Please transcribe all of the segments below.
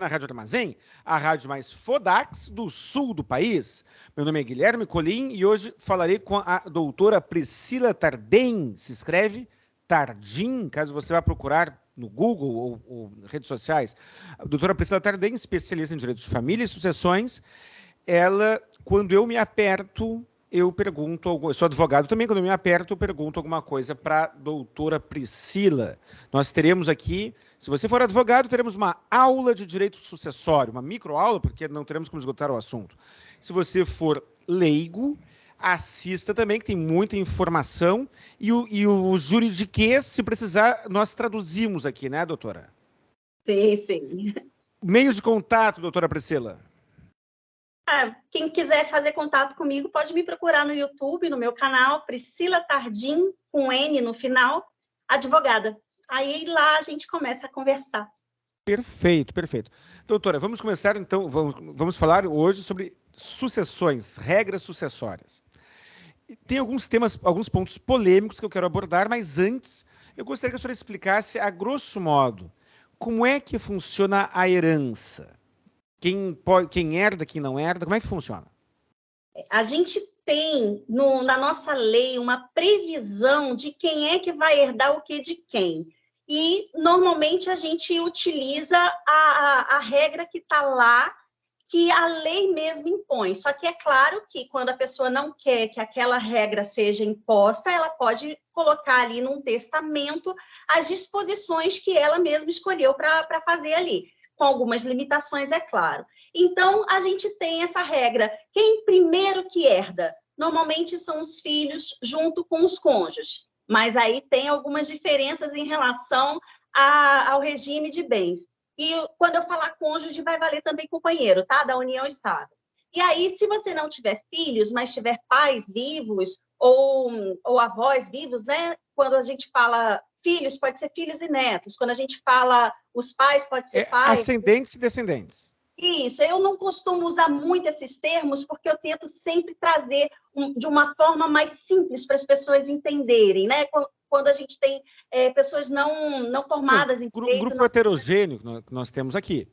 na Rádio Armazém, a rádio mais fodax do sul do país. Meu nome é Guilherme Colim e hoje falarei com a doutora Priscila Tardim. Se escreve Tardim, caso você vá procurar no Google ou redes sociais. A doutora Priscila Tardim, especialista em direito de família e sucessões. Ela, quando eu me aperto, eu pergunto, eu sou advogado também, quando eu me aperto, eu pergunto alguma coisa para a doutora Priscila. Nós teremos aqui, se você for advogado, teremos uma aula de direito sucessório, uma microaula, porque não teremos como esgotar o assunto. Se você for leigo, assista também, que tem muita informação, e o juridiquês, se precisar, nós traduzimos aqui, né, doutora? Sim, sim. Meios de contato, doutora Priscila. Quem quiser fazer contato comigo pode me procurar no YouTube, no meu canal, Priscila Tardim, com N no final, advogada. Aí lá a gente começa a conversar. Perfeito, perfeito. Doutora, vamos começar então, vamos falar hoje sobre sucessões, regras sucessórias. Tem alguns temas, alguns pontos polêmicos que eu quero abordar, mas antes eu gostaria que a senhora explicasse, a grosso modo, como é que funciona a herança. Quem herda, quem não herda, como é que funciona? A gente tem na nossa lei uma previsão de quem é que vai herdar o que de quem. E, normalmente, a gente utiliza a regra que está lá, que a lei mesmo impõe. Só que é claro que, quando a pessoa não quer que aquela regra seja imposta, ela pode colocar ali num testamento as disposições que ela mesma escolheu para fazer ali, com algumas limitações, é claro. Então, a gente tem essa regra. Quem primeiro que herda? Normalmente são os filhos junto com os cônjuges, mas aí tem algumas diferenças em relação ao regime de bens. E quando eu falar cônjuge, vai valer também companheiro, tá? Da união estável. E aí, se você não tiver filhos, mas tiver pais vivos ou avós vivos, né? Quando a gente fala filhos, pode ser filhos e netos. Quando a gente fala os pais, pode ser pais. Ascendentes e descendentes. Isso, eu não costumo usar muito esses termos, porque eu tento sempre trazer de uma forma mais simples para as pessoas entenderem, né? Quando a gente tem pessoas não formadas em direito. Um grupo heterogêneo que nós temos aqui.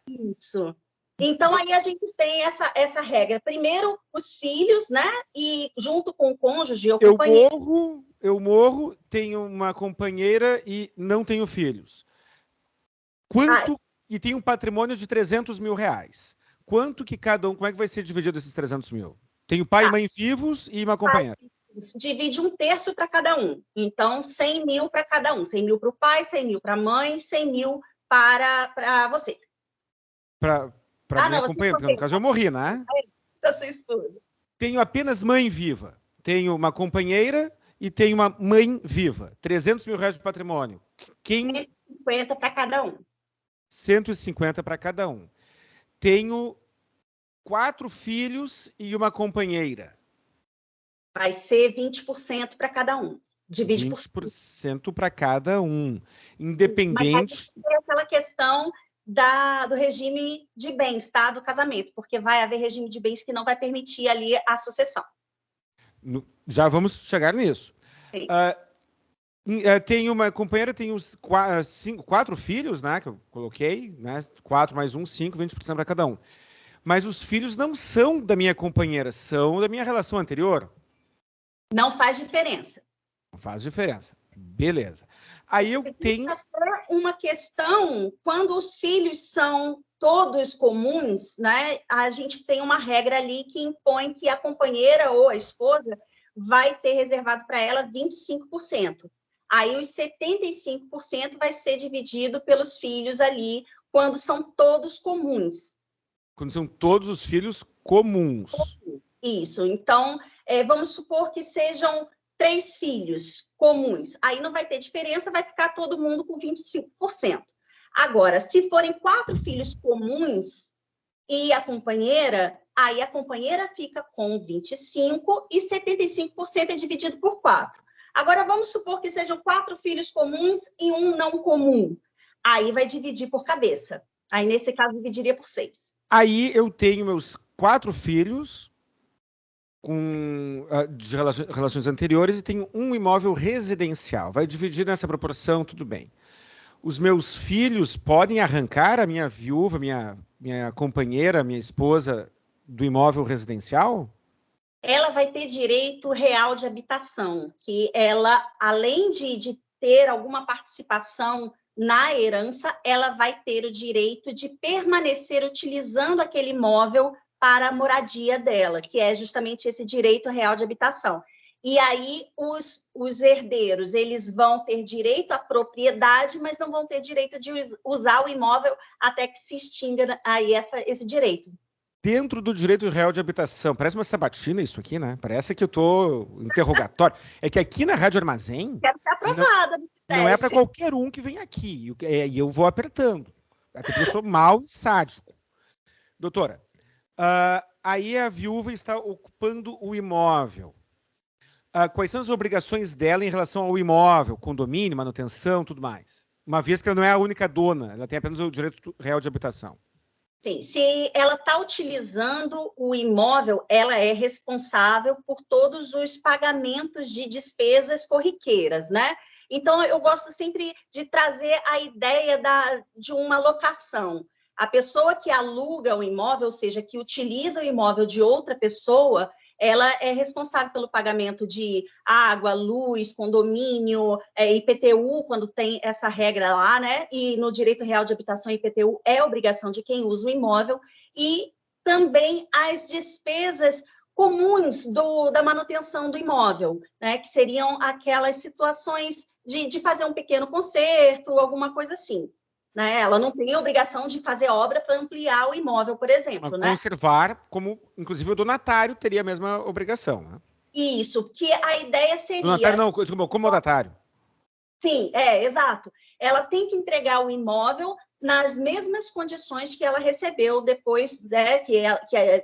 Isso. Então, aí a gente tem essa regra. Primeiro, os filhos, né? E junto com o cônjuge ou companheiro. Eu morro, tenho uma companheira e não tenho filhos. E tem um patrimônio de 300 mil reais. Quanto que cada um, como é que vai ser dividido esses 300 mil? Tenho pai e mãe vivos e uma companheira. Divide 1/3 para cada um. Então, 100 mil para cada um. 100 mil para o pai, 100 mil para a mãe, 100 mil para você. Para minha companheira, porque no caso eu morri, né? Para sua esposa. Tenho apenas mãe viva. Tenho uma companheira e tenho uma mãe viva. 300 mil reais de patrimônio. 150 para cada um. 150 para cada um. Tenho 4 filhos e uma companheira. Vai ser 20% para cada um. Divide 20% para cada um. Independente. Mas aí aquela questão do regime de bens, tá? Do casamento, porque vai haver regime de bens que não vai permitir ali a sucessão. Já vamos chegar nisso. Tenho uma companheira, tenho 4 filhos, né? Que eu coloquei, né? 4 mais 1, 5, 20% para cada um. Mas os filhos não são da minha companheira, são da minha relação anterior. Não faz diferença. Não faz diferença. Beleza. Aí eu tenho uma questão, quando os filhos são todos comuns, né? A gente tem uma regra ali que impõe que a companheira ou a esposa vai ter reservado para ela 25%. Aí os 75% vai ser dividido pelos filhos ali, quando são todos comuns. Quando são todos os filhos comuns. Isso. Então, vamos supor que sejam 3 filhos comuns. Aí não vai ter diferença, vai ficar todo mundo com 25%. Agora, se forem 4 filhos comuns e a companheira, aí a companheira fica com 25% e 75% é dividido por 4. Agora, vamos supor que sejam 4 filhos comuns e um não comum. Aí vai dividir por cabeça. Aí, nesse caso, dividiria por 6. Aí eu tenho meus 4 filhos de relações anteriores e tenho um imóvel residencial. Vai dividir nessa proporção, tudo bem. os meus filhos podem arrancar a minha viúva, minha companheira, minha esposa do imóvel residencial? Ela vai ter direito real de habitação, que ela, além de ter alguma participação na herança, ela vai ter o direito de permanecer utilizando aquele imóvel para a moradia dela, que é justamente esse direito real de habitação. E aí os herdeiros, eles vão ter direito à propriedade, mas não vão ter direito de usar o imóvel até que se extinga aí esse direito. Dentro do direito real de habitação, parece uma sabatina isso aqui, né? Parece que eu tô interrogatório. É que aqui na Rádio Armazém... Quero ser aprovada. Não é para qualquer um que vem aqui. E eu vou apertando. Até porque eu sou mau e sádico. Doutora, aí a viúva está ocupando o imóvel. Quais são as obrigações dela em relação ao imóvel, condomínio, manutenção, tudo mais? Uma vez que ela não é a única dona, ela tem apenas o direito real de habitação. Sim, se ela está utilizando o imóvel, ela é responsável por todos os pagamentos de despesas corriqueiras, né? Então, eu gosto sempre de trazer a ideia de uma locação. A pessoa que aluga o imóvel, ou seja, que utiliza o imóvel de outra pessoa, ela é responsável pelo pagamento de água, luz, condomínio, IPTU, quando tem essa regra lá, né? E no direito real de habitação, IPTU é obrigação de quem usa o imóvel, e também as despesas comuns da manutenção do imóvel, né? Que seriam aquelas situações de fazer um pequeno conserto, alguma coisa assim. Né? Ela não tem obrigação de fazer obra para ampliar o imóvel, por exemplo. Né? Conservar, como inclusive o donatário teria a mesma obrigação. Né? Isso, que a ideia seria... Donatário não, desculpa, comodatário. Sim, exato. Ela tem que entregar o imóvel nas mesmas condições que ela recebeu depois, né, que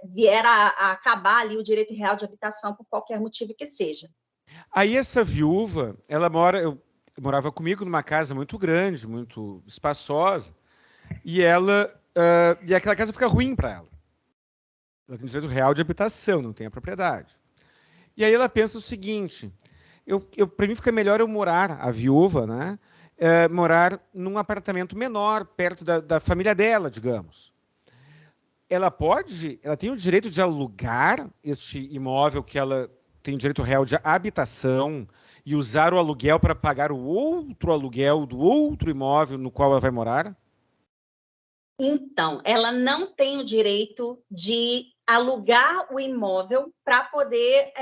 vier a acabar ali o direito real de habitação por qualquer motivo que seja. Aí essa viúva, ela morava comigo numa casa muito grande, muito espaçosa, e aquela casa fica ruim para ela. Ela tem direito real de habitação, não tem a propriedade. E aí ela pensa o seguinte: para mim fica melhor eu morar, a viúva, né? Morar num apartamento menor, perto da família dela, digamos. Ela tem o direito de alugar este imóvel que ela tem direito real de habitação e usar o aluguel para pagar o outro aluguel do outro imóvel no qual ela vai morar? Então, ela não tem o direito de alugar o imóvel para poder,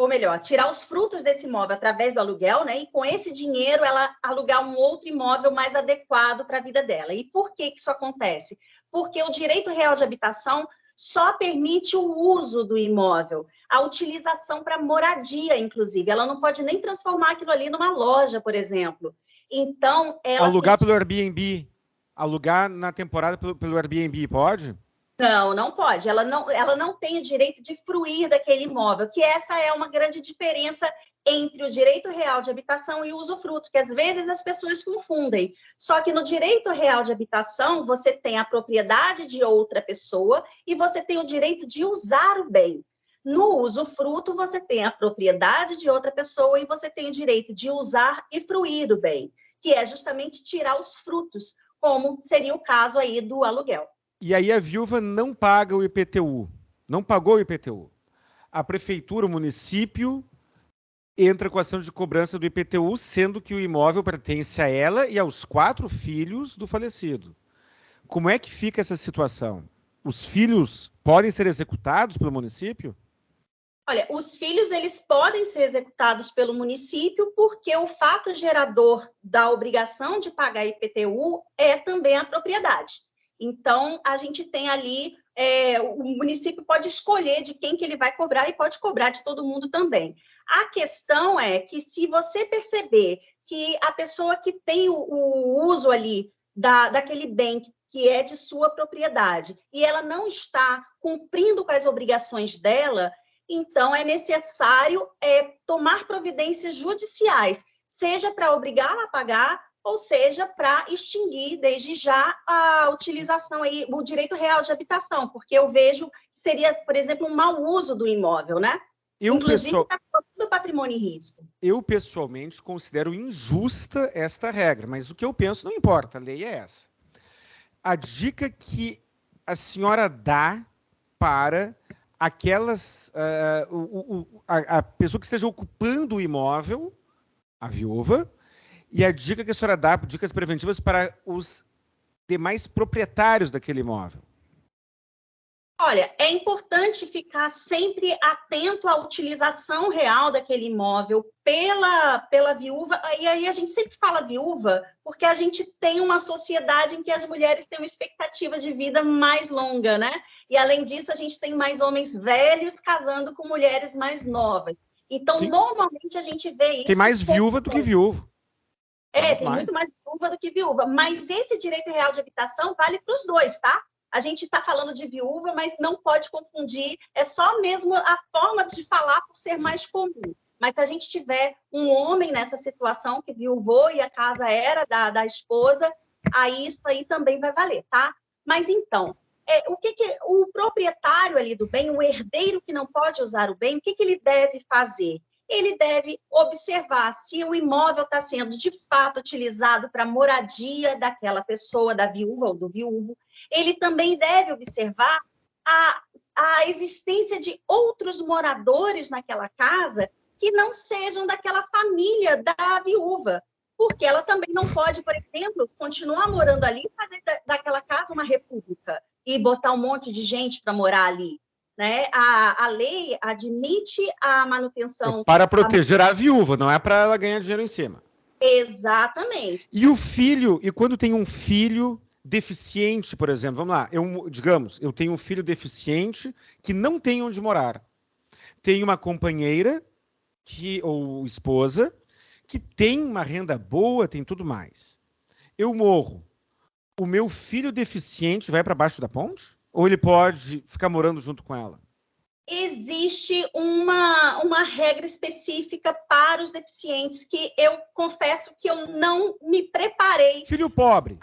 ou melhor, tirar os frutos desse imóvel através do aluguel, né? E com esse dinheiro ela alugar um outro imóvel mais adequado para a vida dela. E por que isso acontece? Porque o direito real de habitação só permite o uso do imóvel, a utilização para moradia, inclusive. Ela não pode nem transformar aquilo ali numa loja, por exemplo. Então, ela alugar pelo Airbnb, alugar na temporada pelo Airbnb, pode? Não pode. Ela não tem o direito de fruir daquele imóvel, que essa é uma grande diferença entre o direito real de habitação e o usufruto, que às vezes as pessoas confundem. Só que no direito real de habitação, você tem a propriedade de outra pessoa e você tem o direito de usar o bem. No usufruto, você tem a propriedade de outra pessoa e você tem o direito de usar e fruir do bem, que é justamente tirar os frutos, como seria o caso aí do aluguel. E aí a viúva não paga o IPTU, não pagou o IPTU. A prefeitura, o município, entra com ação de cobrança do IPTU, sendo que o imóvel pertence a ela e aos 4 filhos do falecido. Como é que fica essa situação? Os filhos podem ser executados pelo município? Olha, os filhos, eles podem ser executados pelo município porque o fato gerador da obrigação de pagar IPTU é também a propriedade. Então, a gente tem ali, o município pode escolher de quem que ele vai cobrar e pode cobrar de todo mundo também. A questão é que se você perceber que a pessoa que tem o uso ali daquele bem que é de sua propriedade e ela não está cumprindo com as obrigações dela, então é necessário tomar providências judiciais, seja para obrigá-la a pagar, ou seja, para extinguir desde já a utilização, aí, o direito real de habitação, porque eu vejo que seria, por exemplo, um mau uso do imóvel, né? Inclusive, está colocando o patrimônio em risco. Eu, pessoalmente, considero injusta esta regra, mas o que eu penso não importa, a lei é essa. A dica que a senhora dá para aquelas... a pessoa que esteja ocupando o imóvel, a viúva, e a dica que a senhora dá, dicas preventivas para os demais proprietários daquele imóvel. Olha, é importante ficar sempre atento à utilização real daquele imóvel pela viúva. E aí a gente sempre fala viúva, porque a gente tem uma sociedade em que as mulheres têm uma expectativa de vida mais longa, né? E além disso, a gente tem mais homens velhos casando com mulheres mais novas. Então, Sim. Normalmente a gente vê isso. Tem mais viúva do que viúvo. Tem muito mais viúva do que viúva. Mas esse direito real de habitação vale para os dois, tá? A gente está falando de viúva, mas não pode confundir. É só mesmo a forma de falar por ser mais comum. Mas se a gente tiver um homem nessa situação que viuvou e a casa era da esposa, aí isso aí também vai valer, tá? Mas então, o proprietário ali do bem, o herdeiro que não pode usar o bem, o que ele deve fazer? Ele deve observar se o imóvel está sendo, de fato, utilizado para moradia daquela pessoa, da viúva ou do viúvo. Ele também deve observar a existência de outros moradores naquela casa que não sejam daquela família da viúva, porque ela também não pode, por exemplo, continuar morando ali e fazer daquela casa uma república e botar um monte de gente para morar ali. Né? A lei admite a manutenção... Para proteger a viúva, não é para ela ganhar dinheiro em cima. Exatamente. E o filho, e quando tem um filho deficiente, por exemplo, vamos lá, eu tenho um filho deficiente que não tem onde morar. Tem uma companheira ou esposa que tem uma renda boa, tem tudo mais. Eu morro. O meu filho deficiente vai para baixo da ponte? Ou ele pode ficar morando junto com ela? Existe uma regra específica para os deficientes que eu confesso que eu não me preparei. Filho pobre,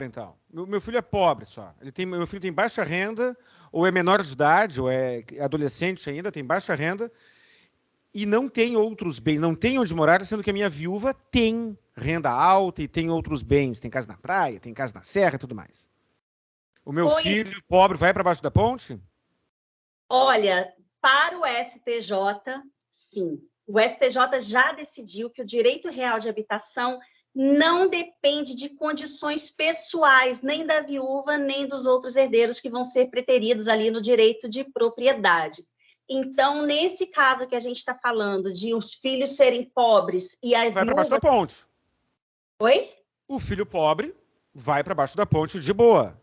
então. Meu filho é pobre só. Meu filho tem baixa renda, ou é menor de idade, ou é adolescente ainda, tem baixa renda, e não tem outros bens, não tem onde morar, sendo que a minha viúva tem renda alta e tem outros bens. Tem casa na praia, tem casa na serra e tudo mais. O meu filho pobre vai para baixo da ponte? Olha, para o STJ, sim. O STJ já decidiu que o direito real de habitação não depende de condições pessoais, nem da viúva, nem dos outros herdeiros que vão ser preteridos ali no direito de propriedade. Então, nesse caso que a gente está falando de os filhos serem pobres e a viúva... Vai para baixo da ponte. Oi? O filho pobre vai para baixo da ponte de boa.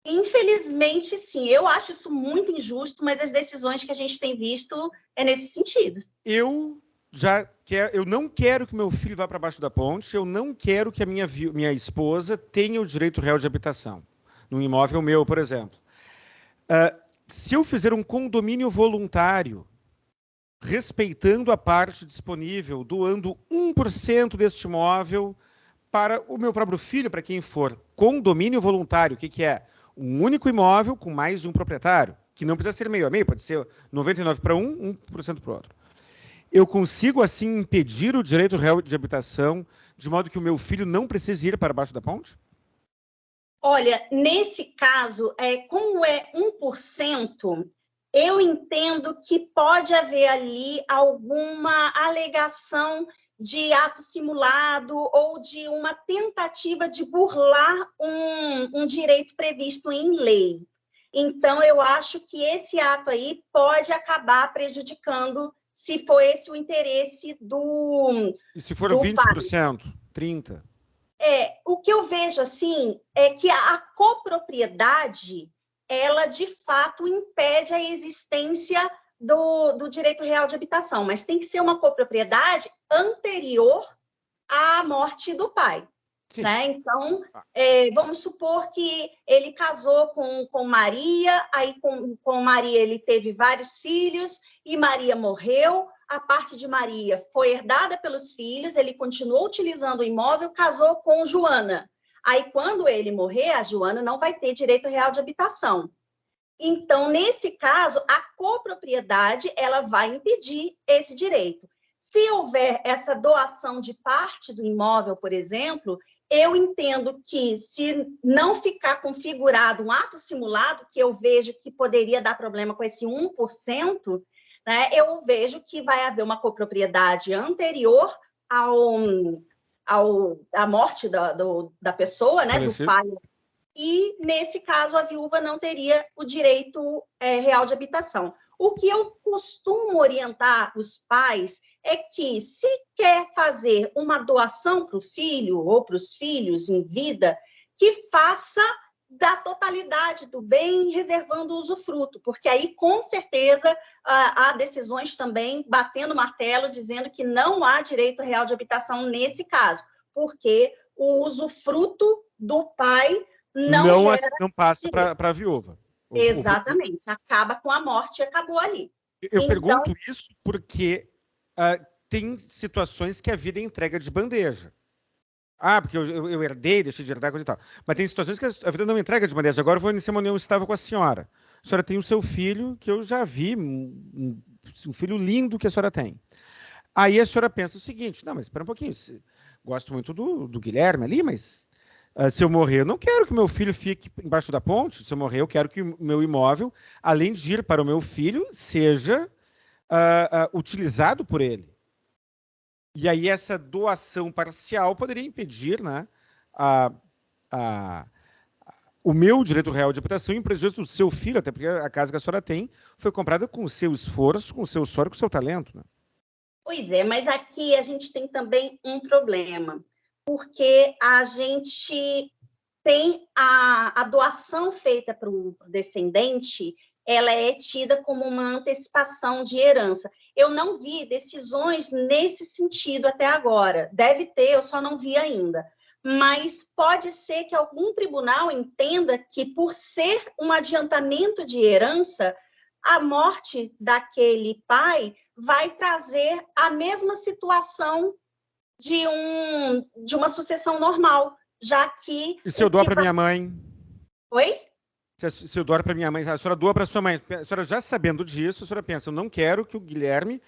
Infelizmente, sim. Eu acho isso muito injusto, mas as decisões que a gente tem visto é nesse sentido. Eu não quero que meu filho vá para baixo da ponte, eu não quero que a minha esposa tenha o direito real de habitação, num imóvel meu, por exemplo. Se eu fizer um condomínio voluntário, respeitando a parte disponível, doando 1% deste imóvel para o meu próprio filho, para quem for, condomínio voluntário, o que é? Um único imóvel com mais de um proprietário, que não precisa ser meio a meio, pode ser 99 para um, 1% para o outro. Eu consigo, assim, impedir o direito real de habitação, de modo que o meu filho não precise ir para baixo da ponte? Olha, nesse caso, como é 1%, eu entendo que pode haver ali alguma alegação de ato simulado ou de uma tentativa de burlar um direito previsto em lei. Então, eu acho que esse ato aí pode acabar prejudicando, se for esse o interesse do... E se for 20%, 30%? O que eu vejo, assim, é que a copropriedade, ela, de fato, impede a existência do direito real de habitação, mas tem que ser uma copropriedade anterior à morte do pai. Né? Então, vamos supor que ele casou com Maria, aí com Maria ele teve vários filhos e Maria morreu, a parte de Maria foi herdada pelos filhos, ele continuou utilizando o imóvel, casou com Joana. Aí, quando ele morrer, a Joana não vai ter direito real de habitação. Então, nesse caso, a copropriedade ela vai impedir esse direito. Se houver essa doação de parte do imóvel, por exemplo, eu entendo que, se não ficar configurado um ato simulado, que eu vejo que poderia dar problema com esse 1%, né, eu vejo que vai haver uma copropriedade anterior à morte da pessoa, né, do pai. E, nesse caso, a viúva não teria o direito real de habitação. O que eu costumo orientar os pais é que, se quer fazer uma doação para o filho ou para os filhos em vida, que faça da totalidade do bem, reservando o usufruto, porque aí, com certeza, há decisões também batendo martelo, dizendo que não há direito real de habitação nesse caso, porque o usufruto do pai não passa para a viúva. Exatamente, acaba com a morte e acabou ali. Eu pergunto isso porque tem situações que a vida é entrega de bandeja. Porque eu herdei, deixei de herdar, coisa e tal. Mas tem situações que a vida não me entrega de bandeja. Agora eu vou iniciar uma união estável com a senhora. A senhora tem o seu filho, que eu já vi, um filho lindo que a senhora tem. Aí a senhora pensa o seguinte: não, mas espera um pouquinho, gosto muito do Guilherme ali, mas se eu morrer, eu não quero que meu filho fique embaixo da ponte. Se eu morrer, eu quero que o meu imóvel, além de ir para o meu filho, seja utilizado por ele. E aí essa doação parcial poderia impedir, né, o meu direito real de habitação em prejuízo do seu filho, até porque a casa que a senhora tem foi comprada com o seu esforço, com o seu suor, com o seu talento. Né? Pois é, mas aqui a gente tem também um problema, porque a gente tem a doação feita para o descendente, ela é tida como uma antecipação de herança. Eu não vi decisões nesse sentido até agora. Deve ter, eu só não vi ainda. Mas pode ser que algum tribunal entenda que, por ser um adiantamento de herança, a morte daquele pai vai trazer a mesma situação de uma sucessão normal, já que... E se eu doar para minha mãe? Oi? Se eu doar para minha mãe, a senhora doa para sua mãe. A senhora, já sabendo disso, a senhora pensa: eu não quero que o Guilherme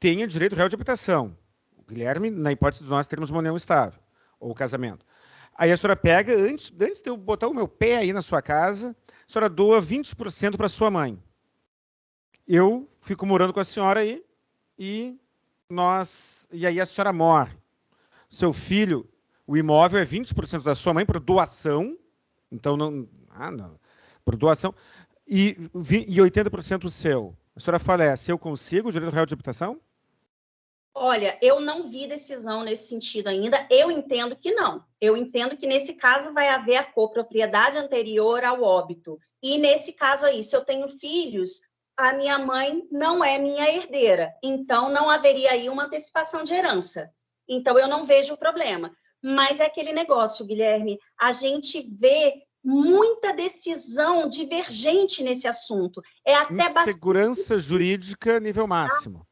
tenha direito real de habitação. O Guilherme, na hipótese de nós termos uma união estável, ou casamento. Aí a senhora pega, antes de eu botar o meu pé aí na sua casa, a senhora doa 20% para sua mãe. Eu fico morando com a senhora aí, e aí a senhora morre. Seu filho, o imóvel é 20% da sua mãe por doação, então não, por doação, e 80% o seu. A senhora falece, eu consigo o direito real de habitação? Olha, eu não vi decisão nesse sentido ainda, eu entendo que não. Eu entendo que, nesse caso, vai haver a copropriedade anterior ao óbito. E, nesse caso aí, se eu tenho filhos, a minha mãe não é minha herdeira, então não haveria aí uma antecipação de herança. Então, eu não vejo o problema. Mas é aquele negócio, Guilherme, a gente vê muita decisão divergente nesse assunto. É até insegurança jurídica nível máximo.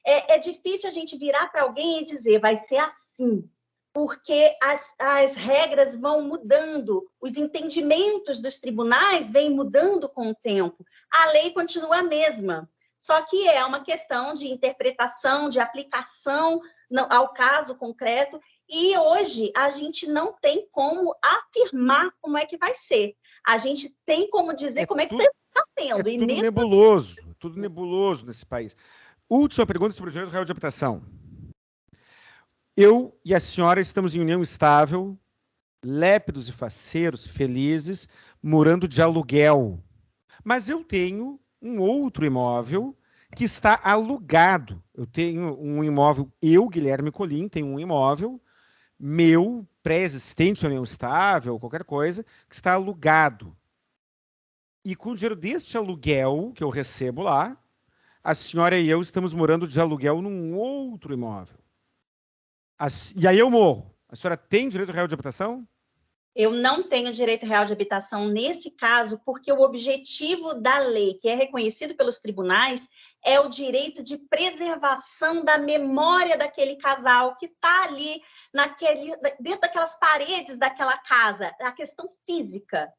É difícil a gente virar para alguém e dizer: vai ser assim, porque as regras vão mudando, os entendimentos dos tribunais vêm mudando com o tempo. A lei continua a mesma, só que é uma questão de interpretação, de aplicação ao caso concreto, e hoje a gente não tem como afirmar como é que vai ser. A gente tem como dizer como é que está sendo. Tudo nebuloso nesse país. Última pergunta sobre o direito real de habitação. Eu e a senhora estamos em união estável, lépidos e faceiros, felizes, morando de aluguel. Mas eu tenho um outro imóvel que está alugado. Eu tenho um imóvel, Guilherme Colim, tenho um imóvel meu, pré-existente, união estável, qualquer coisa, que está alugado. E com o dinheiro deste aluguel que eu recebo lá, a senhora e eu estamos morando de aluguel num outro imóvel. E aí eu morro. A senhora tem direito real de habitação? Eu não tenho direito real de habitação nesse caso, porque o objetivo da lei, que é reconhecido pelos tribunais, é o direito de preservação da memória daquele casal que está ali dentro daquelas paredes daquela casa, a questão física.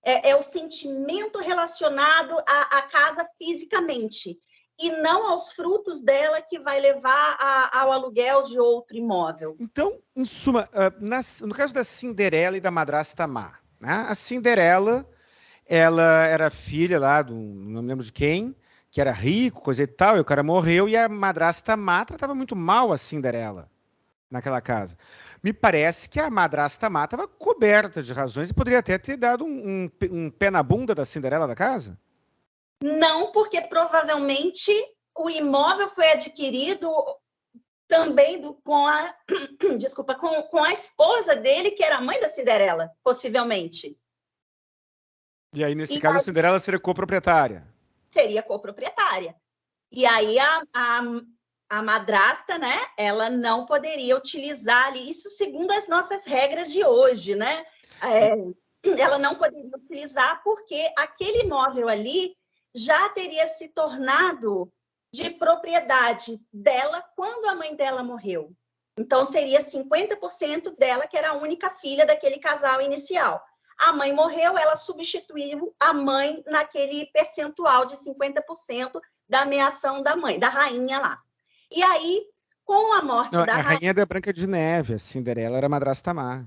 É o sentimento relacionado à casa fisicamente, e não aos frutos dela que vai levar ao aluguel de outro imóvel. Então, em suma, no caso da Cinderela e da madrasta má, né? A Cinderela, ela era filha lá, não me lembro de quem, que era rico, coisa e tal, e o cara morreu, e a madrasta má tratava muito mal a Cinderela naquela casa. Me parece que a madrasta má estava coberta de razões e poderia até ter dado um pé na bunda da Cinderela da casa. Não, porque provavelmente o imóvel foi adquirido também desculpa, com a esposa dele, que era a mãe da Cinderela, possivelmente. E aí, nesse caso, a Cinderela seria coproprietária. Seria coproprietária. E aí a madrasta, né, ela não poderia utilizar ali, isso segundo as nossas regras de hoje, né? Ela não poderia utilizar porque aquele imóvel ali já teria se tornado de propriedade dela quando a mãe dela morreu. Então, seria 50% dela, que era a única filha daquele casal inicial. A mãe morreu, ela substituiu a mãe naquele percentual de 50% da meação da mãe, da rainha lá. E aí, com a morte da rainha... A rainha da Branca de Neve, a Cinderela era madrasta má.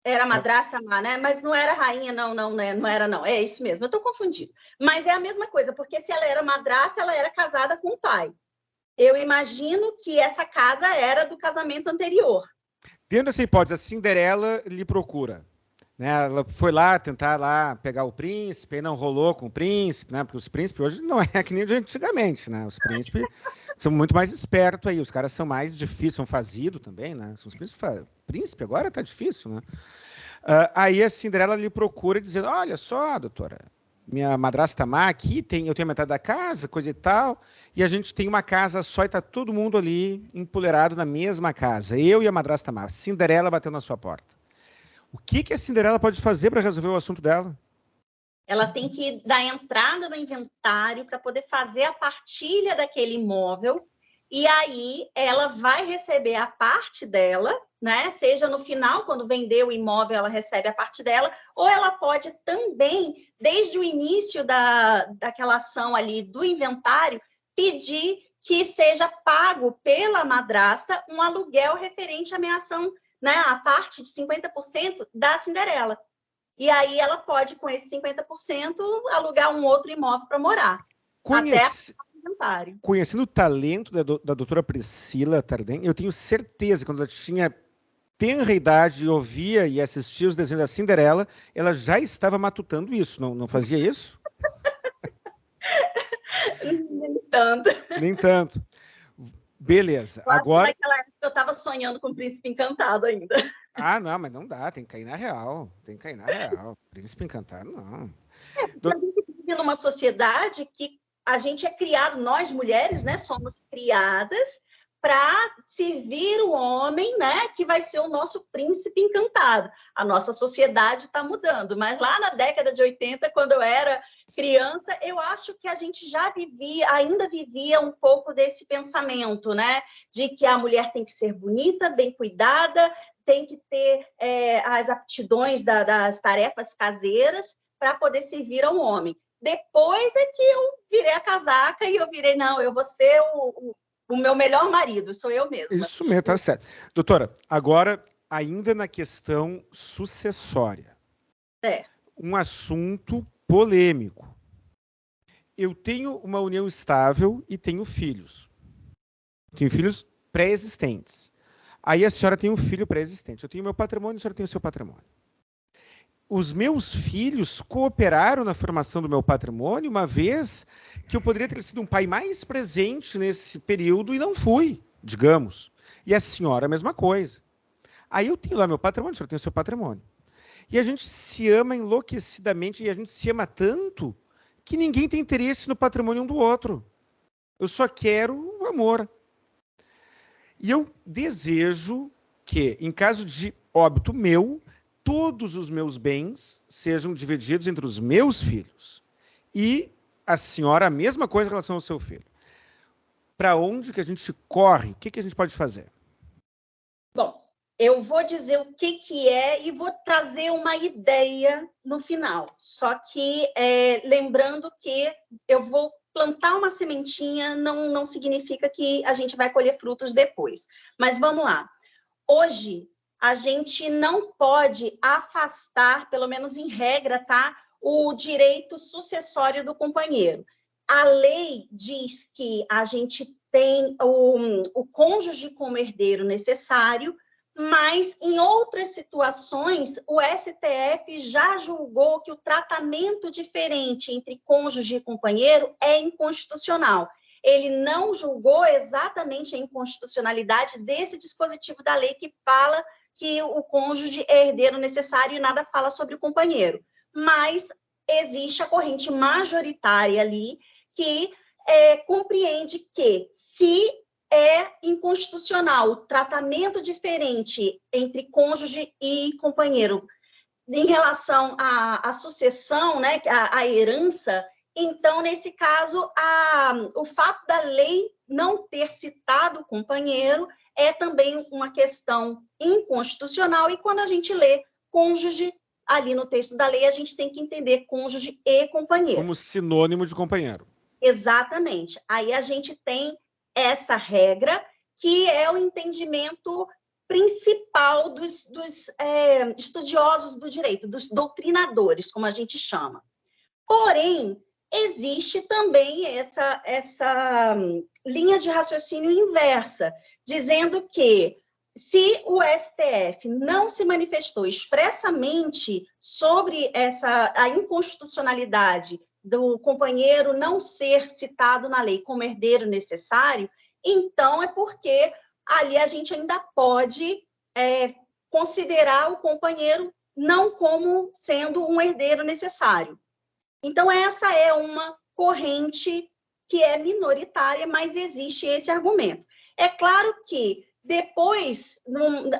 Era madrasta má, né? Mas não era rainha, não era, não. É isso mesmo, eu estou confundindo. Mas é a mesma coisa, porque se ela era madrasta, ela era casada com o pai. Eu imagino que essa casa era do casamento anterior. Dentro dessa hipótese, a Cinderela lhe procura. Né? Ela foi lá tentar lá pegar o príncipe, e não rolou com o príncipe, né? Porque os príncipes hoje não é que nem de antigamente, né? Os príncipes são muito mais espertos aí, os caras são mais difíceis, são fazidos também, né? Os príncipe agora tá difícil, né? Aí a Cinderela lhe procura dizendo, olha só, doutora, minha madrasta má aqui, eu tenho metade da casa, coisa e tal, e a gente tem uma casa só e tá todo mundo ali empoleirado na mesma casa, eu e a madrasta má. Cinderela bateu na sua porta. O que a Cinderela pode fazer para resolver o assunto dela? Ela tem que dar entrada no inventário para poder fazer a partilha daquele imóvel, e aí ela vai receber a parte dela, né? Seja no final, quando vender o imóvel, ela recebe a parte dela, ou ela pode também, desde o início daquela ação ali do inventário, pedir que seja pago pela madrasta um aluguel referente à meação, né? A parte de 50% da Cinderela. E aí ela pode, com esse 50%, alugar um outro imóvel para morar. Conhecendo o talento da doutora Priscila Tardem, eu tenho certeza que quando ela tinha tenra idade e ouvia e assistia os desenhos da Cinderela, ela já estava matutando isso, não fazia isso? Nem tanto. Nem tanto. Beleza. Agora... Naquela época eu estava sonhando com o Príncipe Encantado ainda. Ah, não, mas não dá, tem que cair na real. Tem que cair na real. Príncipe Encantado, não. A gente vive numa sociedade que a gente é criado, nós mulheres, né, somos criadas para servir o homem, né, que vai ser o nosso príncipe encantado. A nossa sociedade está mudando, mas lá na década de 80, quando eu era criança, eu acho que a gente já ainda vivia um pouco desse pensamento, né, de que a mulher tem que ser bonita, bem cuidada, tem que ter as aptidões das tarefas caseiras para poder servir ao homem. Depois é que eu virei a casaca e eu virei, não, eu vou ser o meu melhor marido, sou eu mesma. Isso mesmo, tá certo. Doutora, agora, ainda na questão sucessória. Um assunto polêmico. Eu tenho uma união estável e tenho filhos. Tenho filhos pré-existentes. Aí a senhora tem um filho pré-existente. Eu tenho meu patrimônio, a senhora tem o seu patrimônio. Os meus filhos cooperaram na formação do meu patrimônio, uma vez que eu poderia ter sido um pai mais presente nesse período e não fui, digamos. E a senhora, a mesma coisa. Aí eu tenho lá meu patrimônio, a senhora tem o seu patrimônio. E a gente se ama enlouquecidamente e a gente se ama tanto que ninguém tem interesse no patrimônio um do outro. Eu só quero o amor. E eu desejo que, em caso de óbito meu, todos os meus bens sejam divididos entre os meus filhos. E a senhora, a mesma coisa em relação ao seu filho. Para onde que a gente corre? O que a gente pode fazer? Bom, Eu vou dizer o que é e vou trazer uma ideia no final. Só que lembrando que eu vou plantar uma sementinha, não significa que a gente vai colher frutos depois. Mas vamos lá. Hoje, a gente não pode afastar, pelo menos em regra, tá, o direito sucessório do companheiro. A lei diz que a gente tem o cônjuge como herdeiro necessário, mas em outras situações, o STF já julgou que o tratamento diferente entre cônjuge e companheiro é inconstitucional. Ele não julgou exatamente a inconstitucionalidade desse dispositivo da lei que fala que o cônjuge é herdeiro necessário e nada fala sobre o companheiro. Mas existe a corrente majoritária ali que compreende que se é inconstitucional o tratamento diferente entre cônjuge e companheiro em relação à sucessão, né, à herança, então, nesse caso, o fato da lei não ter citado o companheiro é também uma questão inconstitucional, e quando a gente lê cônjuge, ali no texto da lei, a gente tem que entender cônjuge e companheiro. Como sinônimo de companheiro. Exatamente. Aí a gente tem essa regra, que é o entendimento principal dos estudiosos do direito, dos doutrinadores, como a gente chama. Porém, existe também essa linha de raciocínio inversa, dizendo que se o STF não se manifestou expressamente sobre a inconstitucionalidade do companheiro não ser citado na lei como herdeiro necessário, então é porque ali a gente ainda pode considerar o companheiro não como sendo um herdeiro necessário. Então, essa é uma corrente que é minoritária, mas existe esse argumento. É claro que depois,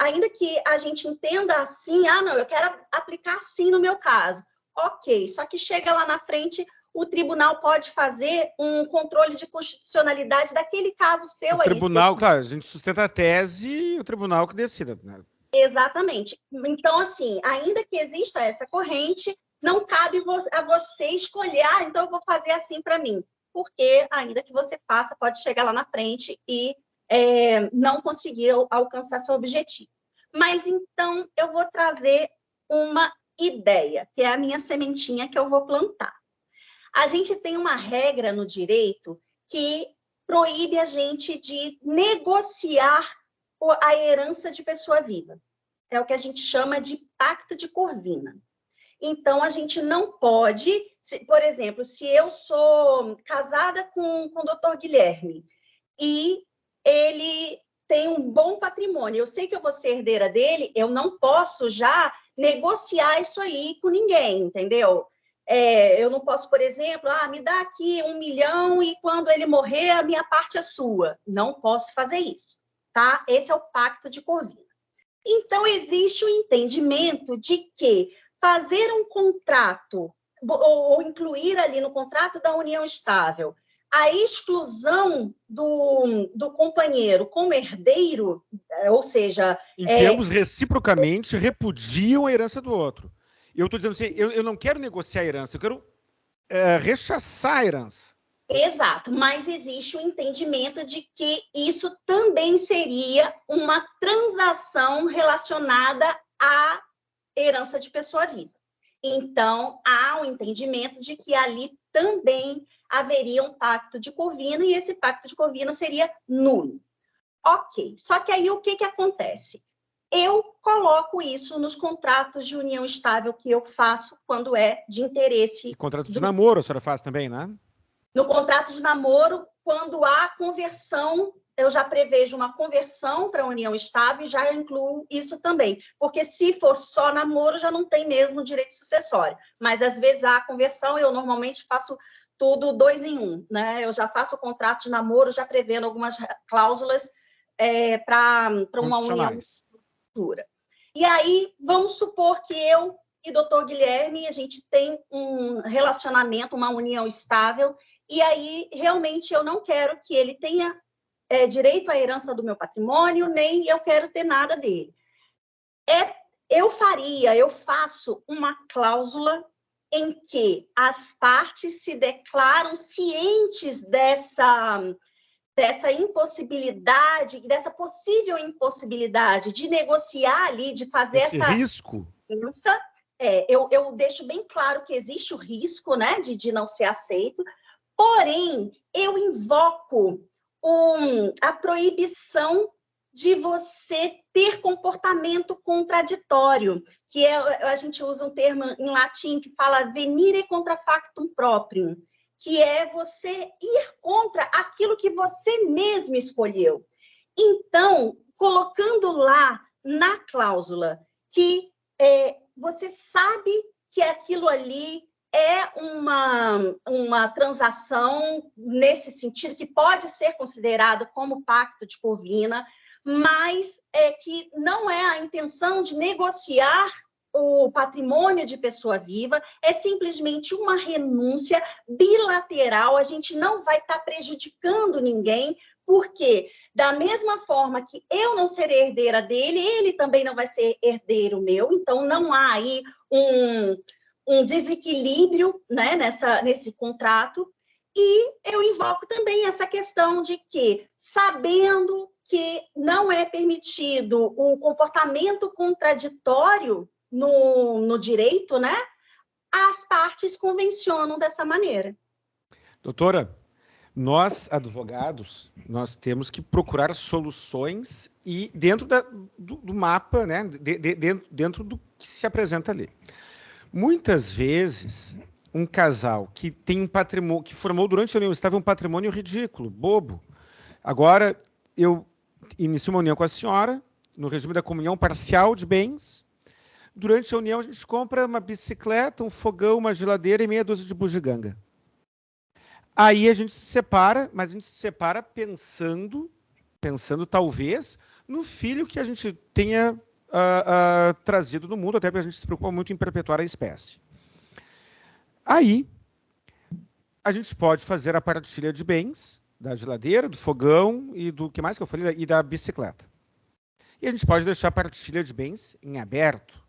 ainda que a gente entenda assim, não, eu quero aplicar assim no meu caso. Ok, só que chega lá na frente, o tribunal pode fazer um controle de constitucionalidade daquele caso seu. O tribunal, claro, a gente sustenta a tese e o tribunal que decida, né? Exatamente. Então, assim, ainda que exista essa corrente, não cabe a você escolher, então eu vou fazer assim para mim. Porque, ainda que você faça, pode chegar lá na frente e não conseguir alcançar seu objetivo. Mas, então, eu vou trazer uma ideia, que é a minha sementinha que eu vou plantar. A gente tem uma regra no direito que proíbe a gente de negociar a herança de pessoa viva. É o que a gente chama de pacto de Corvina. Então, a gente não pode, por exemplo, se eu sou casada com o doutor Guilherme e ele tem um bom patrimônio, eu sei que eu vou ser herdeira dele, eu não posso já negociar isso aí com ninguém, entendeu? Eu não posso, por exemplo, me dá aqui 1 milhão e quando ele morrer, a minha parte é sua. Não posso fazer isso, tá? Esse é o pacto de Corvina. Então, existe o entendimento de que fazer um contrato, ou incluir ali no contrato da união estável, a exclusão do companheiro como herdeiro, ou seja... Em que ambos reciprocamente repudiam a herança do outro. Eu estou dizendo assim, eu não quero negociar a herança, eu quero rechaçar a herança. Exato, mas existe o entendimento de que isso também seria uma transação relacionada à herança de pessoa viva. Então, há um entendimento de que ali também haveria um pacto de Corvina e esse pacto de Corvina seria nulo. Ok, só que aí o que acontece? Eu coloco isso nos contratos de união estável que eu faço quando é de interesse... E contrato de namoro a senhora faz também, né? No contrato de namoro, quando há conversão, eu já prevejo uma conversão para a união estável e já incluo isso também. Porque se for só namoro, já não tem mesmo direito sucessório. Mas, às vezes, há conversão, eu normalmente faço tudo 2 em 1, né? Eu já faço o contrato de namoro, já prevendo algumas cláusulas para uma união futura. E aí, vamos supor que eu e doutor Guilherme, a gente tem um relacionamento, uma união estável, e aí, realmente, eu não quero que ele tenha direito à herança do meu patrimônio, nem eu quero ter nada dele. eu faço uma cláusula em que as partes se declaram cientes dessa impossibilidade, dessa possível impossibilidade de negociar ali, de fazer esse essa risco. Eu deixo bem claro que existe o risco, né, de não ser aceito, porém, eu invoco a proibição de você ter comportamento contraditório, que a gente usa um termo em latim que fala venire contra factum proprium, que é você ir contra aquilo que você mesmo escolheu. Então, colocando lá na cláusula que você sabe que aquilo ali é uma transação nesse sentido, que pode ser considerado como pacto de Corvina, mas que não é a intenção de negociar o patrimônio de pessoa viva, é simplesmente uma renúncia bilateral, a gente não vai estar prejudicando ninguém, porque da mesma forma que eu não serei herdeira dele, ele também não vai ser herdeiro meu, então não há aí um desequilíbrio, né, nesse contrato. E eu invoco também essa questão de que, sabendo que não é permitido o comportamento contraditório no direito, né, as partes convencionam dessa maneira. Doutora, nós, advogados, nós temos que procurar soluções e dentro do mapa, né, dentro do que se apresenta ali. Muitas vezes, um casal que tem um patrimônio, que formou durante a união estável um patrimônio ridículo, bobo. Agora, eu inicio uma união com a senhora, no regime da comunhão parcial de bens. Durante a união, a gente compra uma bicicleta, um fogão, uma geladeira e meia dúzia de bugiganga. Aí a gente se separa, mas a gente se separa pensando talvez no filho que a gente tenha trazido no mundo, até porque a gente se preocupa muito em perpetuar a espécie. Aí a gente pode fazer a partilha de bens da geladeira, do fogão e do que mais que eu falei, e da bicicleta. E a gente pode deixar a partilha de bens em aberto.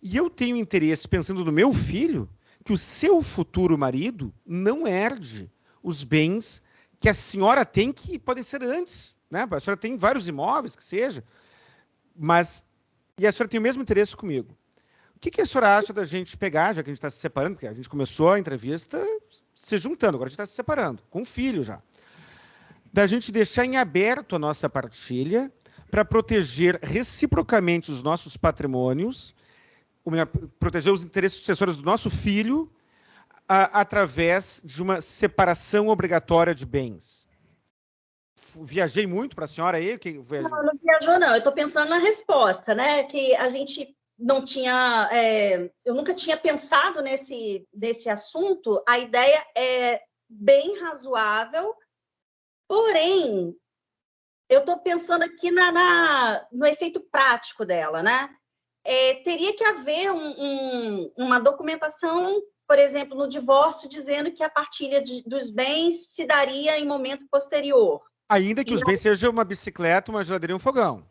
E eu tenho interesse, pensando no meu filho, que o seu futuro marido não herde os bens que a senhora tem, que podem ser antes, né? A senhora tem vários imóveis, que seja, e a senhora tem o mesmo interesse comigo. O que a senhora acha da gente pegar, já que a gente está se separando, porque a gente começou a entrevista se juntando, agora a gente está se separando, com um filho já, da gente deixar em aberto a nossa partilha para proteger reciprocamente os nossos patrimônios, proteger os interesses sucessórios do nosso filho através de uma separação obrigatória de bens. Viajei muito para a senhora aí? Não viajou, não. Eu estou pensando na resposta, né? Que a gente não tinha... eu nunca tinha pensado nesse assunto. A ideia é bem razoável, porém, eu estou pensando aqui no efeito prático dela, né? Teria que haver uma documentação, por exemplo, no divórcio, dizendo que a partilha dos bens se daria em momento posterior. Ainda que os bens sejam uma bicicleta, uma geladeira e um fogão.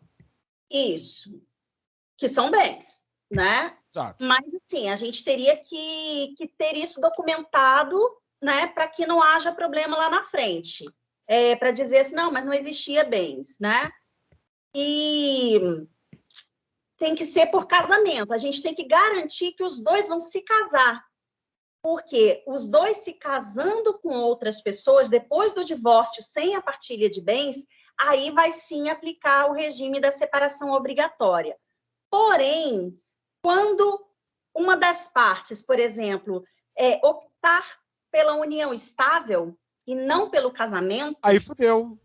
Isso, que são bens, né? Exato. Mas, assim, a gente teria que ter isso documentado, né, para que não haja problema lá na frente. Para dizer assim, não, mas não existia bens, né? E tem que ser por casamento. A gente tem que garantir que os dois vão se casar. Porque os dois se casando com outras pessoas, depois do divórcio, sem a partilha de bens, aí vai sim aplicar o regime da separação obrigatória. Porém, quando uma das partes, por exemplo, optar pela união estável e não pelo casamento... Aí fudeu.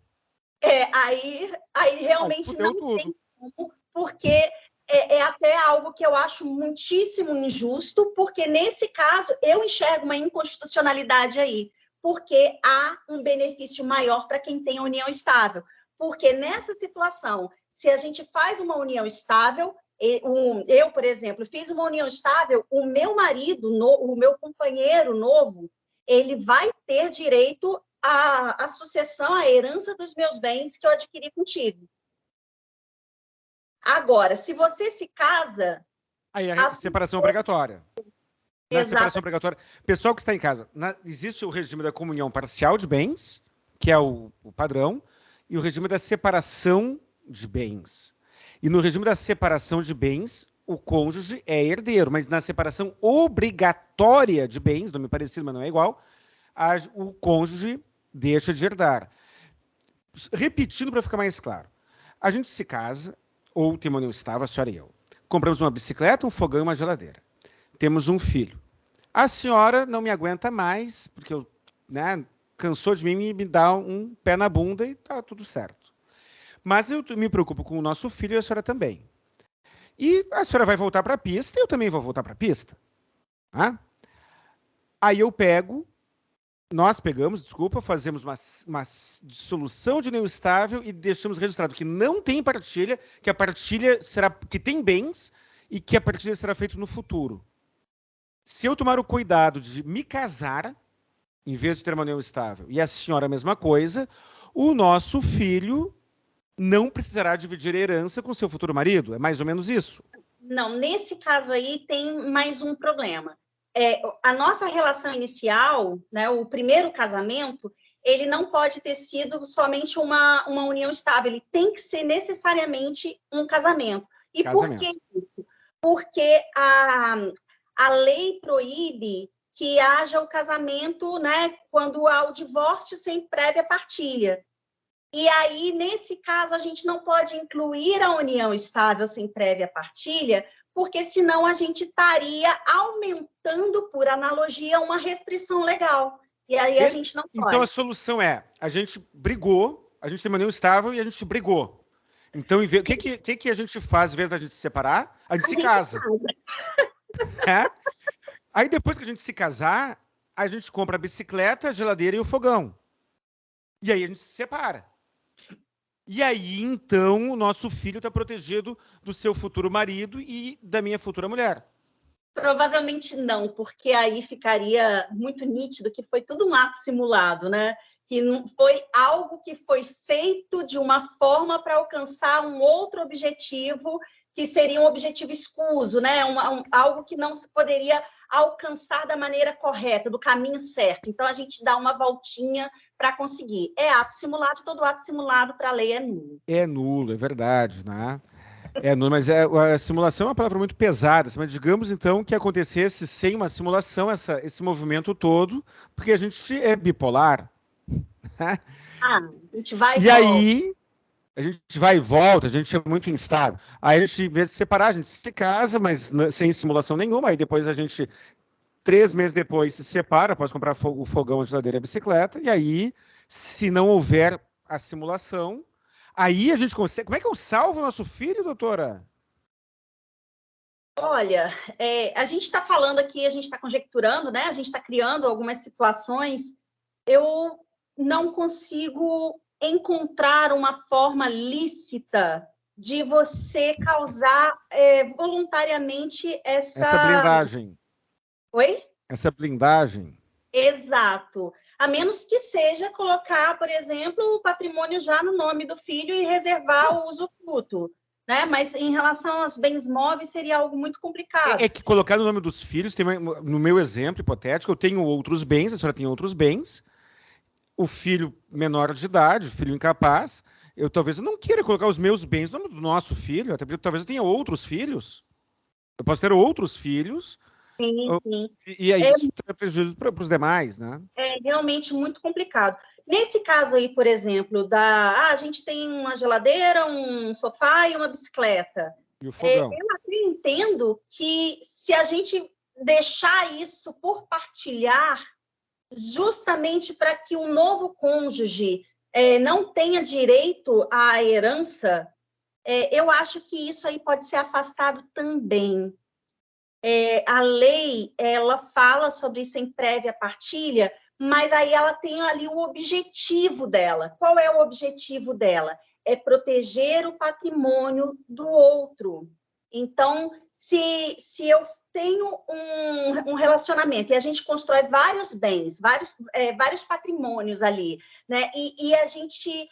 Aí realmente não tudo. Tem como, porque é até algo que eu acho muitíssimo injusto, porque nesse caso eu enxergo uma inconstitucionalidade aí, porque há um benefício maior para quem tem a união estável. Porque nessa situação, se a gente faz uma união estável, eu, por exemplo, fiz uma união estável, o meu marido, o meu companheiro novo, ele vai ter direito à sucessão, à herança dos meus bens que eu adquiri contigo. Agora, se você se casa... Aí a separação obrigatória. Na separação obrigatória, pessoal que está em casa, existe o regime da comunhão parcial de bens, que é o padrão, e o regime da separação de bens. E no regime da separação de bens, o cônjuge é herdeiro, mas na separação obrigatória de bens, nome parecido, mas não é igual, o cônjuge deixa de herdar. Repetindo para ficar mais claro, a gente se casa, ou tem união estável, a senhora e eu. Compramos uma bicicleta, um fogão e uma geladeira. Temos um filho. A senhora não me aguenta mais, porque cansou de mim e me dá um pé na bunda e tá tudo certo. Mas eu me preocupo com o nosso filho e a senhora também. E a senhora vai voltar para a pista e eu também vou voltar para a pista. Tá? Aí nós pegamos, fazemos uma dissolução de união estável e deixamos registrado que não tem partilha, que a partilha será, que tem bens e que a partilha será feita no futuro. Se eu tomar o cuidado de me casar, em vez de ter uma união estável, e a senhora a mesma coisa, o nosso filho não precisará dividir a herança com seu futuro marido. É mais ou menos isso? Não, nesse caso aí tem mais um problema. A nossa relação inicial, né, o primeiro casamento, ele não pode ter sido somente uma união estável, ele tem que ser necessariamente um casamento. E por que isso? Porque a lei proíbe que haja o casamento, né, quando há o divórcio sem prévia partilha. E aí, nesse caso, a gente não pode incluir a união estável sem prévia partilha, porque senão a gente estaria aumentando, por analogia, uma restrição legal. E aí a gente não pode. Então, a solução é, a gente brigou, a gente tem uma união estável e a gente brigou. Então, o que a gente faz, em vez da gente se separar? A gente se casa. Aí, depois que a gente se casar, a gente compra a bicicleta, a geladeira e o fogão. E aí a gente se separa. E aí, então, o nosso filho está protegido do seu futuro marido e da minha futura mulher. Provavelmente não, porque aí ficaria muito nítido que foi tudo um ato simulado, né? Que não foi algo que foi feito de uma forma para alcançar um outro objetivo, que seria um objetivo escuso, né? Algo que não se poderia alcançar da maneira correta, do caminho certo. Então, a gente dá uma voltinha para conseguir. É ato simulado, todo ato simulado para a lei é nulo. É nulo, é verdade, né? É nulo, mas a simulação é uma palavra muito pesada, mas digamos, então, que acontecesse sem uma simulação, esse movimento todo, porque a gente é bipolar. Né? A gente vai e aí, a gente vai e volta, a gente é muito instável. Aí a gente, em vez de separar, a gente se casa, mas sem simulação nenhuma. Aí depois a gente, 3 meses depois, se separa, pode comprar o fogão, a geladeira e a bicicleta. E aí, se não houver a simulação, aí a gente consegue... Como é que eu salvo o nosso filho, doutora? Olha, a gente está falando aqui, a gente está conjecturando, né? A gente está criando algumas situações. Eu não consigo encontrar uma forma lícita de você causar voluntariamente essa blindagem. Oi? Essa blindagem. Exato. A menos que seja colocar, por exemplo, o patrimônio já no nome do filho e reservar o usufruto, né? Mas em relação aos bens móveis seria algo muito complicado. É que colocar no nome dos filhos, no meu exemplo hipotético, eu tenho outros bens, a senhora tem outros bens, o filho menor de idade, o filho incapaz, talvez eu não queira colocar os meus bens no nome do nosso filho, até porque talvez eu tenha outros filhos. Eu posso ter outros filhos. Sim. E aí isso traz prejuízo para os demais, né? É realmente muito complicado. Nesse caso aí, por exemplo, a gente tem uma geladeira, um sofá e uma bicicleta. E o fogão. Eu até entendo que se a gente deixar isso por partilhar, justamente para que o novo cônjuge não tenha direito à herança, eu acho que isso aí pode ser afastado também. A lei, ela fala sobre isso em prévia partilha, mas aí ela tem ali o objetivo dela. Qual é o objetivo dela? É proteger o patrimônio do outro. Então, se eu tenho um relacionamento e a gente constrói vários bens, vários patrimônios ali, né? E a gente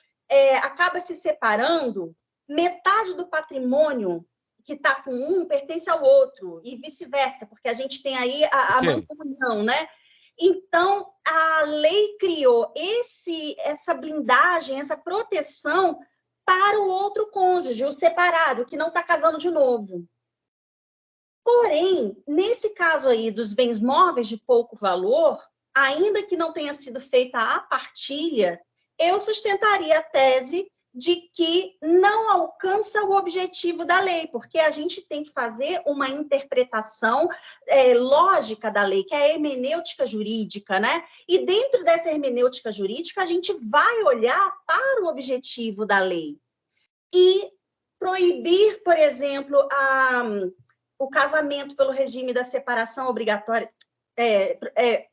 acaba se separando, metade do patrimônio que está com um pertence ao outro, e vice-versa, porque a gente tem aí a mancomunhão, né? Então, a lei criou essa blindagem, essa proteção para o outro cônjuge, o separado, que não está casando de novo. Porém, nesse caso aí dos bens móveis de pouco valor, ainda que não tenha sido feita a partilha, eu sustentaria a tese de que não alcança o objetivo da lei, porque a gente tem que fazer uma interpretação lógica da lei, que é a hermenêutica jurídica, né? E dentro dessa hermenêutica jurídica, a gente vai olhar para o objetivo da lei. E proibir, por exemplo, o casamento pelo regime da separação obrigatória,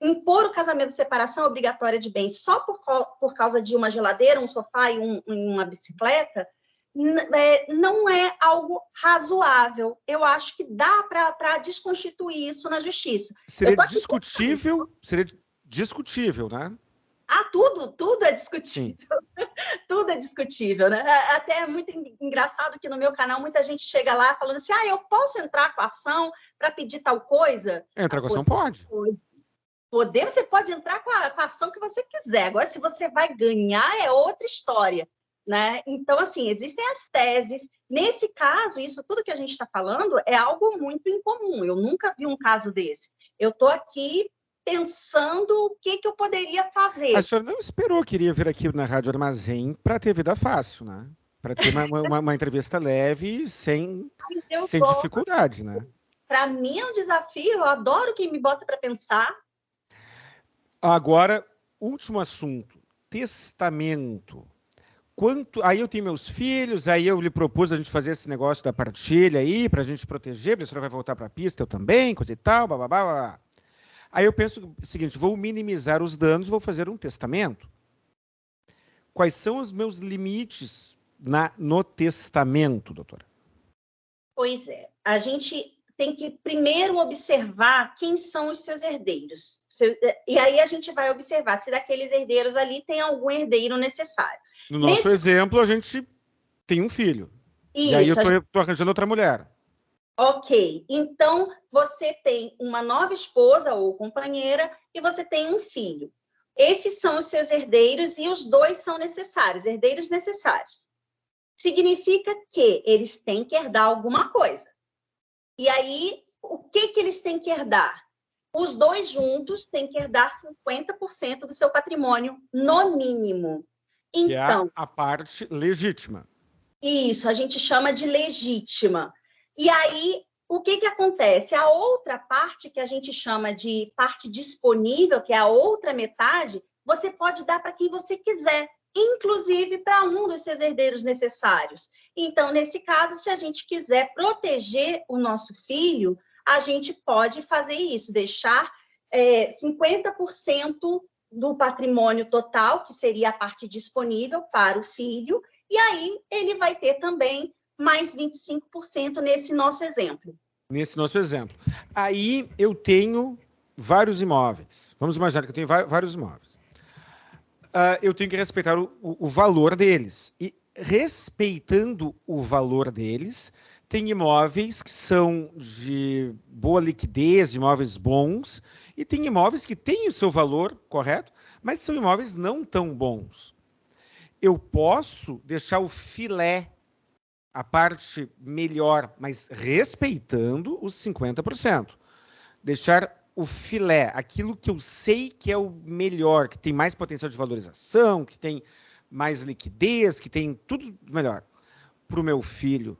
impor o casamento de separação obrigatória de bens só por causa de uma geladeira, um sofá e uma bicicleta, não é algo razoável. Eu acho que dá para desconstituir isso na justiça. Seria discutível, né? Tudo é discutível. Tudo é discutível, né? Até é muito engraçado que no meu canal muita gente chega lá falando assim, eu posso entrar com a ação para pedir tal coisa? Entrar com a ação pode. Você pode entrar com a ação que você quiser. Agora, se você vai ganhar, é outra história, né? Então, assim, existem as teses. Nesse caso, isso tudo que a gente está falando é algo muito incomum. Eu nunca vi um caso desse. Eu estou aqui pensando o que eu poderia fazer. A senhora não esperou que iria vir aqui na Rádio Armazém para ter vida fácil, né? Para ter uma entrevista leve, sem dificuldade, né? Para mim é um desafio, eu adoro quem me bota para pensar. Agora, último assunto, testamento. Aí eu tenho meus filhos, aí eu lhe propus a gente fazer esse negócio da partilha aí, para a gente proteger, a senhora vai voltar para a pista, eu também, coisa e tal, blá. Aí eu penso o seguinte, vou minimizar os danos, vou fazer um testamento. Quais são os meus limites no testamento, doutora? Pois é, a gente tem que primeiro observar quem são os seus herdeiros. E aí a gente vai observar se daqueles herdeiros ali tem algum herdeiro necessário. No nosso exemplo, a gente tem um filho. Isso, e aí eu estou arranjando outra mulher. Ok, então você tem uma nova esposa ou companheira e você tem um filho. Esses são os seus herdeiros e os dois são necessários, herdeiros necessários. Significa que eles têm que herdar alguma coisa. E aí, o que eles têm que herdar? Os dois juntos têm que herdar 50% do seu patrimônio, no mínimo. Então, que é a parte legítima. Isso, a gente chama de legítima. E aí, o que acontece? A outra parte, que a gente chama de parte disponível, que é a outra metade, você pode dar para quem você quiser, inclusive para um dos seus herdeiros necessários. Então, nesse caso, se a gente quiser proteger o nosso filho, a gente pode fazer isso, deixar 50% do patrimônio total, que seria a parte disponível para o filho, e aí ele vai ter também mais 25% nesse nosso exemplo. Nesse nosso exemplo. Aí eu tenho vários imóveis. Vamos imaginar que eu tenho vários imóveis. Eu tenho que respeitar o valor deles. E respeitando o valor deles, tem imóveis que são de boa liquidez, imóveis bons, e tem imóveis que têm o seu valor correto, mas são imóveis não tão bons. Eu posso deixar o filé, a parte melhor, mas respeitando os 50%. Deixar o filé, aquilo que eu sei que é o melhor, que tem mais potencial de valorização, que tem mais liquidez, que tem tudo melhor, para o meu filho,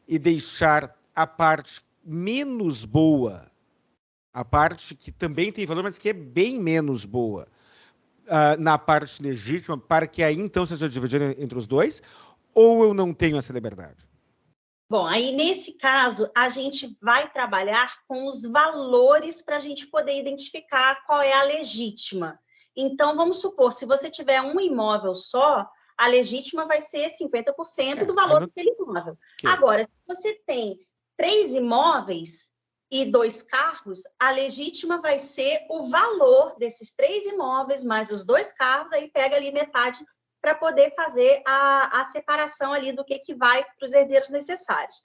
e deixar a parte menos boa, a parte que também tem valor, mas que é bem menos boa, na parte legítima, para que aí então seja dividido entre os dois, ou eu não tenho essa liberdade? Bom, aí nesse caso, a gente vai trabalhar com os valores para a gente poder identificar qual é a legítima. Então, vamos supor, se você tiver um imóvel só, a legítima vai ser 50% do valor daquele imóvel. Okay. Agora, se você tem 3 imóveis e 2 carros, a legítima vai ser o valor desses 3 imóveis mais os 2 carros, aí pega ali metade para poder fazer a separação ali do que vai para os herdeiros necessários.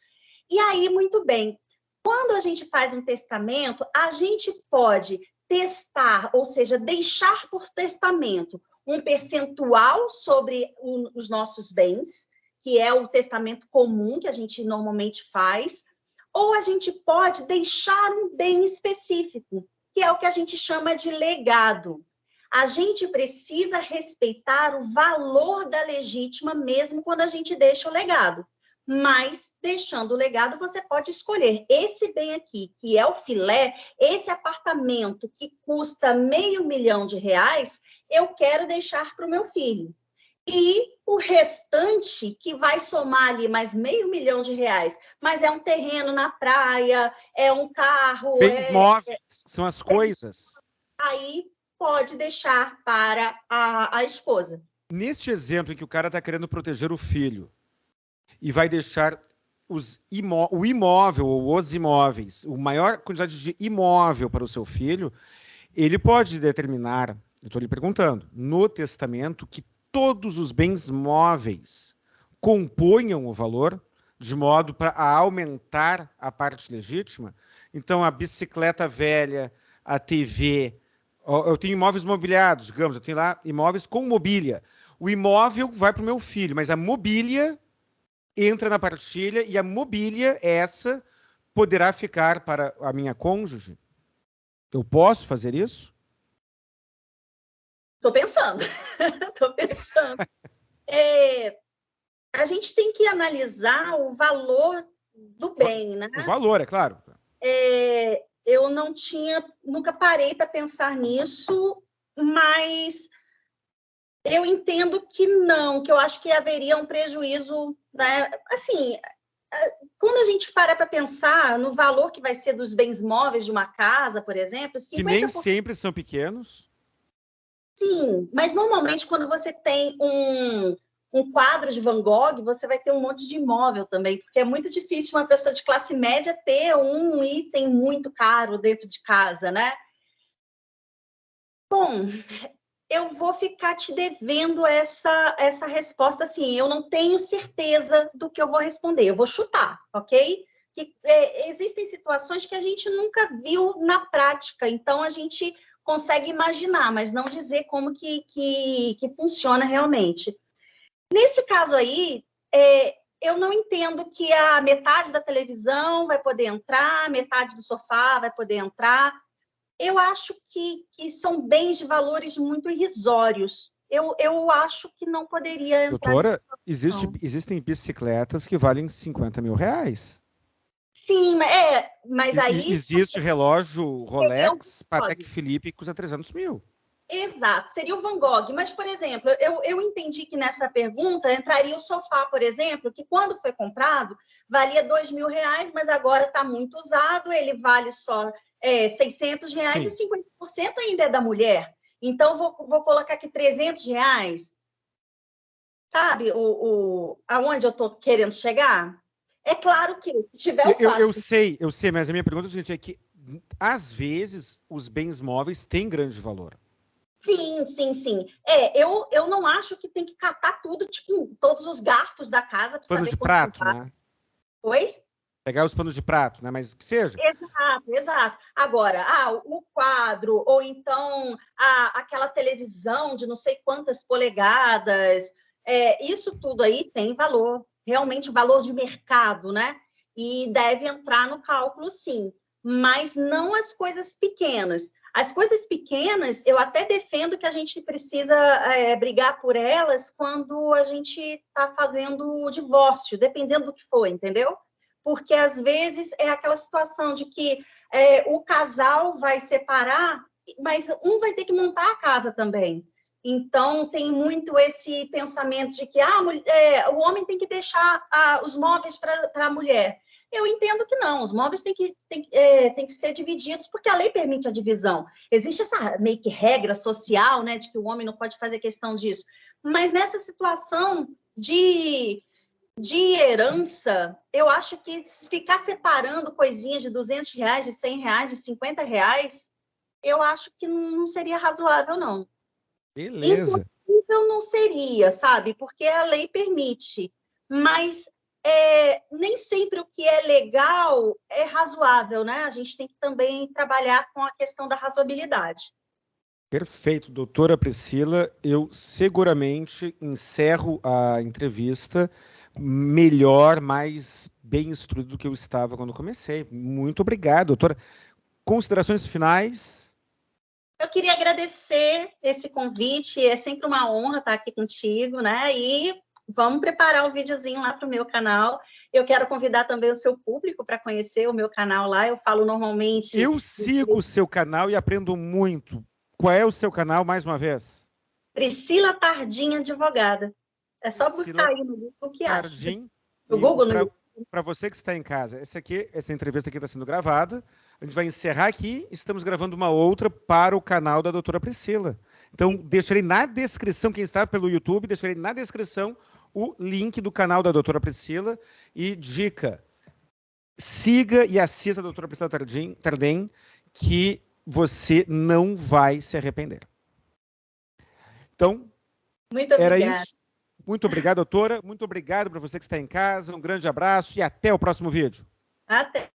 E aí, muito bem, quando a gente faz um testamento, a gente pode testar, ou seja, deixar por testamento um percentual sobre os nossos bens, que é o testamento comum que a gente normalmente faz, ou a gente pode deixar um bem específico, que é o que a gente chama de legado. A gente precisa respeitar o valor da legítima mesmo quando a gente deixa o legado. Mas, deixando o legado, você pode escolher esse bem aqui, que é o filé, esse apartamento que custa R$500 mil, eu quero deixar para o meu filho. E o restante, que vai somar ali mais R$500 mil, mas é um terreno na praia, é um carro... Bens móveis, são as coisas. Aí pode deixar para a esposa. Neste exemplo em que o cara está querendo proteger o filho e vai deixar o imóvel ou os imóveis, a maior quantidade de imóvel para o seu filho, ele pode determinar, eu estou lhe perguntando, no testamento que todos os bens móveis componham o valor, de modo para aumentar a parte legítima. Então, a bicicleta velha, a TV, eu tenho imóveis mobiliados, digamos, eu tenho lá imóveis com mobília. O imóvel vai para o meu filho, mas a mobília entra na partilha e a mobília, essa, poderá ficar para a minha cônjuge? Eu posso fazer isso? Estou pensando. Estou pensando. A gente tem que analisar o valor do bem, né? O valor, é claro. Eu nunca parei para pensar nisso, mas eu entendo que não, que eu acho que haveria um prejuízo, né? Assim, quando a gente para pensar no valor que vai ser dos bens móveis de uma casa, por exemplo, 50%... Que nem sempre são pequenos. Sim, mas normalmente quando você tem um quadro de Van Gogh, você vai ter um monte de imóvel também, porque é muito difícil uma pessoa de classe média ter um item muito caro dentro de casa, né? Bom, eu vou ficar te devendo essa resposta, assim, eu não tenho certeza do que eu vou responder, eu vou chutar, ok? Existem situações que a gente nunca viu na prática, então a gente consegue imaginar, mas não dizer como que funciona realmente. Nesse caso aí, eu não entendo que a metade da televisão vai poder entrar, metade do sofá vai poder entrar. Eu acho que são bens de valores muito irrisórios. Eu acho que não poderia entrar. Doutora, existem bicicletas que valem R$50 mil. Sim, mas aí... Existe relógio Rolex, Patek Philippe, que custa R$300 mil. Exato, seria o Van Gogh. Mas, por exemplo, eu entendi que nessa pergunta entraria o sofá, por exemplo, que quando foi comprado valia R$2 mil, mas agora está muito usado, ele vale só R$600 Sim. E 50% ainda é da mulher. Então, vou colocar aqui R$300. Sabe aonde eu estou querendo chegar? É claro que se tiver o fato... Eu sei, mas a minha pergunta é que, às vezes, os bens móveis têm grande valor. Sim. Eu não acho que tem que catar tudo, tipo, todos os garfos da casa para saber de quanto prato, né? Oi? Pegar os panos de prato, né? Mas que seja. Exato. Agora, o quadro, ou então aquela televisão de não sei quantas polegadas, isso tudo aí tem valor, realmente valor de mercado, né? E deve entrar no cálculo, sim. Mas não as coisas pequenas. As coisas pequenas, eu até defendo que a gente precisa brigar por elas quando a gente está fazendo o divórcio, dependendo do que for, entendeu? Porque, às vezes, é aquela situação de que o casal vai separar, mas um vai ter que montar a casa também. Então, tem muito esse pensamento de que o homem tem que deixar os móveis para a mulher. Eu entendo que não, os móveis têm que ser divididos, porque a lei permite a divisão. Existe essa meio que regra social, né, de que o homem não pode fazer questão disso. Mas nessa situação de herança, eu acho que ficar separando coisinhas de R$200, de R$100, de R$50, eu acho que não seria razoável, não. Beleza. possível não seria, sabe? Porque a lei permite, mas nem sempre o que é legal é razoável, né? A gente tem que também trabalhar com a questão da razoabilidade. Perfeito, doutora Priscila. Eu seguramente encerro a entrevista melhor, mais bem instruído do que eu estava quando comecei. Muito obrigado, doutora. Considerações finais? Eu queria agradecer esse convite, é sempre uma honra estar aqui contigo, né? E vamos preparar um videozinho lá para o meu canal. Eu quero convidar também o seu público para conhecer o meu canal lá. Eu falo normalmente. Eu sigo o seu canal e aprendo muito. Qual é o seu canal, mais uma vez? Priscila Tardim Advogada. É só buscar Priscila aí no Google que acha. Tardim. No E Google, no YouTube. para você que está em casa, essa entrevista aqui está sendo gravada. A gente vai encerrar aqui. Estamos gravando uma outra para o canal da doutora Priscila. Então, deixarei na descrição, quem está pelo YouTube, deixarei na descrição o link do canal da doutora Priscila. E dica, siga e assista a doutora Priscila Tardim, que você não vai se arrepender. Então, Muito era obrigada. isso. Muito obrigado, doutora. Muito obrigado para você que está em casa. Um grande abraço e até o próximo vídeo. Até.